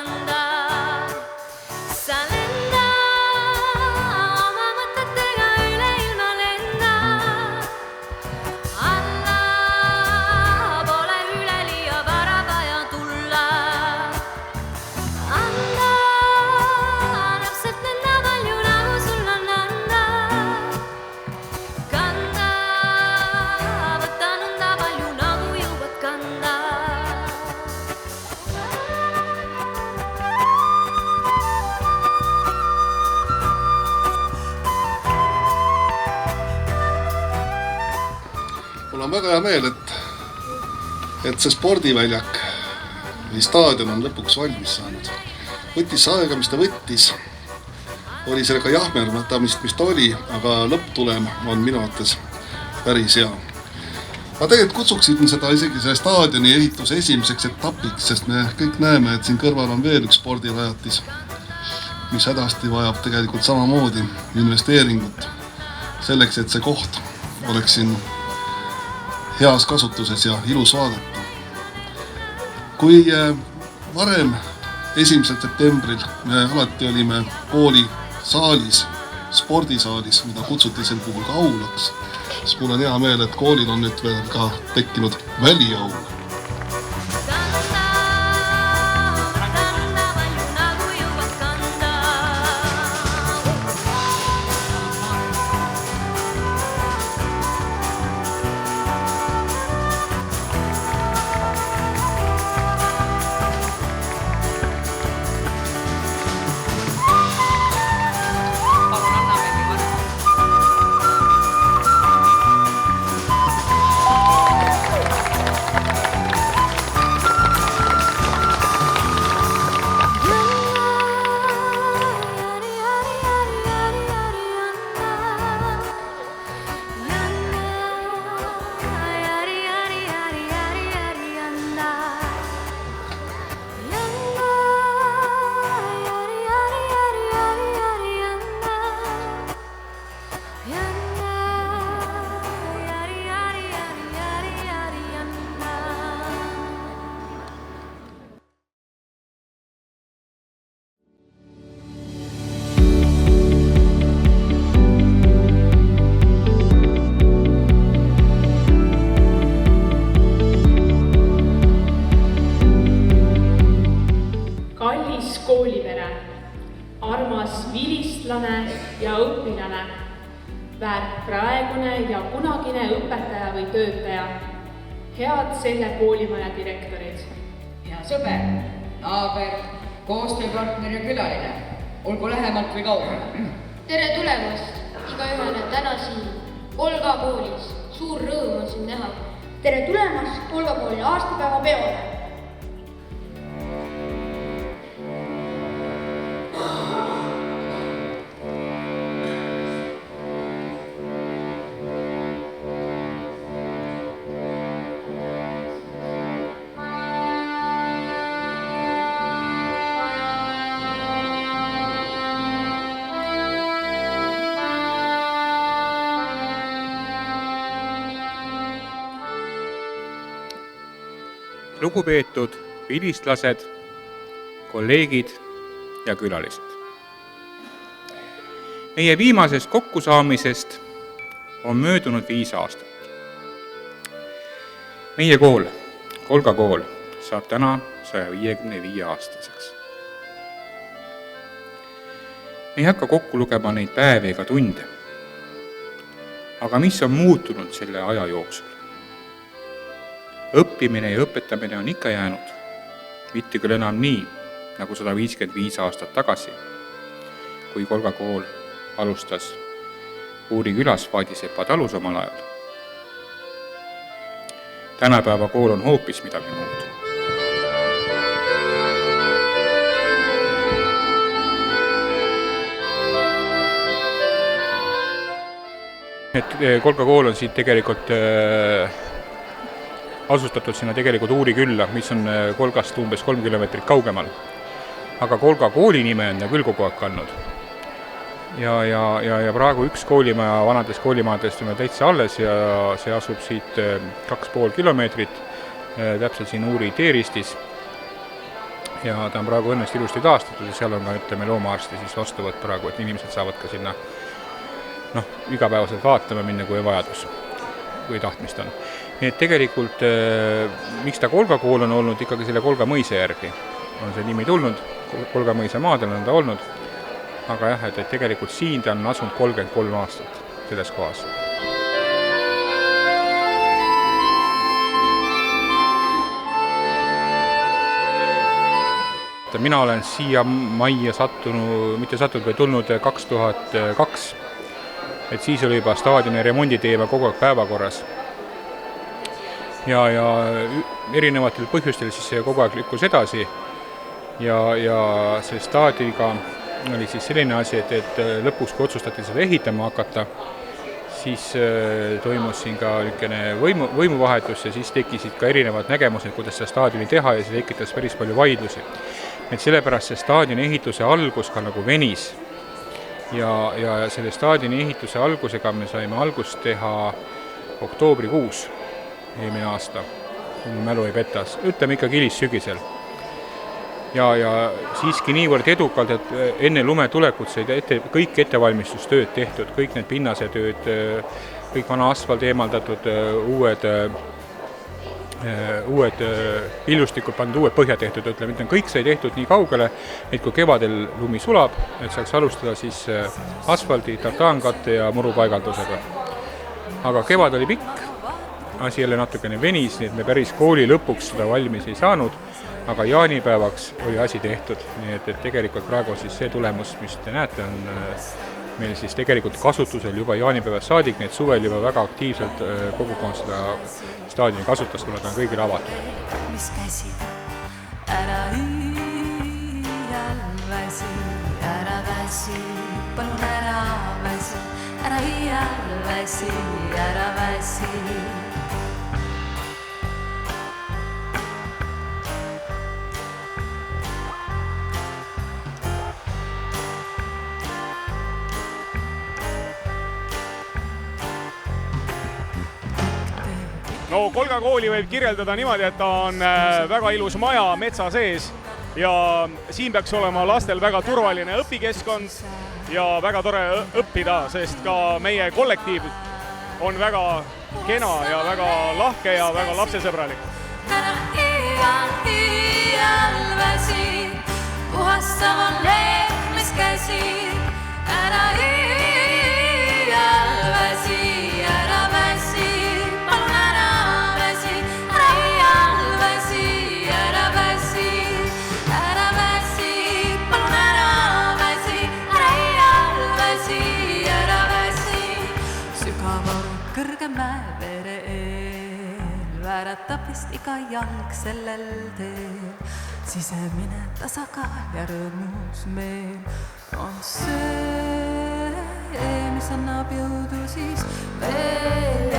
kanda. Sa lenda oma mõtetega üle ilma lenda. Alla pole üleliia vara vaja tulla. Anda täpselt nõnda palju nagu sul on anda. Kanda võta nõnda palju nagu jõuad kanda. Mul on väga hea meel, et see spordiväljak või staadion on lõpuks valmis saanud. Võttis aega, mis ta võttis. Oli sellega jahmerdamist, mis ta oli, aga lõpptulem on minu arvates päris hea. Ma tegelikult kutsuksin seda isegi see staadioni ehituse esimeseks etapiks, sest me kõik näeme, et siin kõrval on veel üks spordirajatis, mis hädasti vajab tegelikult samamoodi investeeringut selleks, et see koht oleks siin heas kasutuses ja ilus vaadata. Kui varem 1. septembril me alati olime kooli saalis, spordisaalis, mida kutsuti sel puhul ka aulaks, siis mul on hea meel, et koolil on nüüd veel ka tekkinud väliaul. Koolipere, armas vilistlane ja õpilane, väärt praegune ja kunagine õpetaja või töötaja, head selle koolimaja direktorid. Hea sõber, naaber, koostööpartner ja külaline, olgu lähemalt või kaugele. Tere tulemast igaühele täna siin Kolga koolis. Suur rõõm on sind näha. Tere tulemast Kolga kooli aastapäeva peole. Lugupeetud vilistlased, kolleegid ja külalised. Meie viimasest kokkusaamisest on möödunud 5 aastat. Meie kool, Kolga kool, saab täna 155-aastaseks. Me ei hakka kokku lugema neid päevi ega tunde. Aga mis on muutunud selle aja jooksul? Õppimine ja õpetamine on ikka jäänud, mitte küll enam nii, nagu 155 aastat tagasi, kui Kolga kool alustas Uuri külas Vaadisepa talus omal ajal. Tänapäeva kool on hoopis midagi muud. Et Kolga kool on siit tegelikult asustatud sinna tegelikult Uuri külla, mis on Kolgast umbes 3 kilomeetrit kaugemal. Aga Kolga kooli nime on küll kogu aeg kandnud. Ja praegu üks koolimaja vanadest koolimajadest on täitsa alles ja see asub siit 2,5 kilomeetrit, täpselt siin Uuri teeristis. ja ta on praegu õnnest ilusti taastatud ja seal on ka, ütleme, loomaarsti siis vastuvõtt praegu, et inimesed saavad ka sinna igapäevaselt vaatama minna, kui vajadus või tahtmist on. Nii et tegelikult, miks ta Kolga kool on olnud ikkagi selle Kolga mõisa järgi, on see nimi tulnud, Kolga mõisa maadel on ta olnud, aga jah, et tegelikult siin ta on asunud 33 aastat selles kohas. Mina olen siia majja tulnud 2002, et siis oli juba staadioni remonditeema kogu aeg päevakorras. Ja erinevatel põhjustel siis see kogu aeg lükkus edasi ja see staadiga oli siis selline asi, et lõpuks, kui otsustati seda ehitama hakata, siis toimus siin ka võimuvahetus ja siis tekkisid ka erinevad nägemused, kuidas seda staadioni teha ja see tekitas päris palju vaidlusi. Et sellepärast see staadioni ehituse algus ka nagu venis ja selle staadioni ehituse algusega me saime algust teha oktoobrikuus eelmine aasta, kui mälu ei petas, ütleme ikkagi hilissügisel. Ja siiski niivõrd edukalt, et enne lumetulekut said kõik ettevalmistustööd tehtud, kõik need pinnasetööd, kõik vana asfalt eemaldatud, uued pillustikud pandud, uued põhja tehtud, ütleme, kõik sai tehtud nii kaugele, et kui kevadel lumi sulab, et saaks alustada siis asfaldi, tartaankatte ja murupaigaldusega. Aga kevad oli pikk, asi jälle natukene venis, nii et me päris kooli lõpuks seda valmis ei saanud, aga jaanipäevaks oli asi tehtud, nii et tegelikult praegu siis see tulemus, mis te näete, on meil siis tegelikult kasutusel juba jaanipäevast saadik, need suvel juba väga aktiivselt kogukond seda staadioni kasutas, kuna ta on kõigil avatud. Mis käsid, ära iial väsi, ära väsi, palun ära väsi, ära iial väsi, ära väsi. No Kolga kooli võib kirjeldada niimoodi, et ta on väga ilus maja metsa sees ja siin peaks olema lastel väga turvaline õpikeskkond ja väga tore õppida, sest ka meie kollektiiv on väga kena ja väga lahke ja väga lapsesõbralik. Ära iial väsi, puhastav on leek, mis käsid, ära iial väsi, ära väsi. Mäevere eel vääratab vist iga jalg sellel teel. Sisemine tasakaal ja rõõmus meel on see, mis annab jõudu siis veel